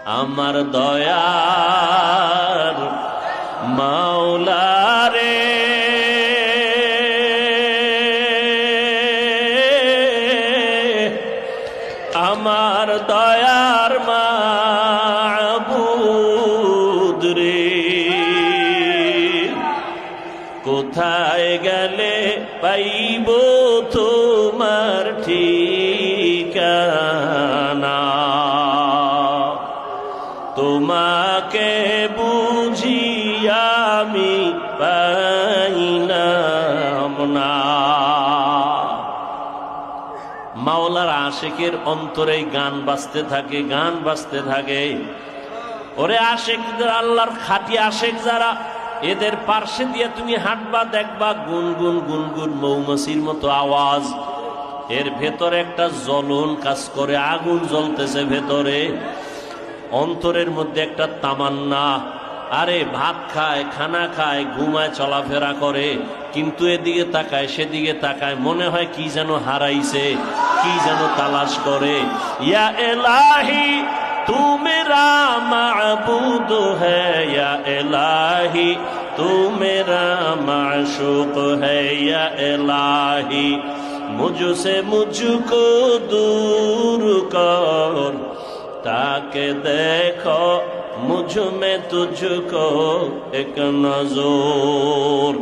আমার দয়ার মাওলা রে, আমার দয়ার মাবুদ রে, কোথায় গেলে পাইব তোমার ঠিকানা, তোমাকে বুঝি আমি পাইলাম না। মাওলার আশিকের অন্তরে গান বাজতে থাকে, গান বাজতে থাকে। ওরে আশিকদের, আল্লাহর খাঁটি আশিক যারা, এদের পার্শ্বে দিয়ে তুমি হাঁটবা, দেখবা গুনগুন গুনগুন মৌমাছির মতো আওয়াজ, এর ভেতরে একটা জ্বলন কাজ করে, আগুন জ্বলতেছে ভেতরে, অন্তরের মধ্যে একটা তামান্না। আরে ভাত খায়, খানা খায়, ঘুমায়, চলাফেরা করে, কিন্তু এদিকে তাকায় সেদিকে তাকায়, মনে হয় কি যেন হারাইছে, কি যেন তালাশ করে। ইয়া এলাহি তু মেরা মাবুদ হ্যায়, ইয়া এলাহি তু মেরা মাশুক হ্যায়, ইয়া এলাহি মুঝসে মুঝকো দূর কর, তাকে দেখো মুঝ में तुझको एक नजर।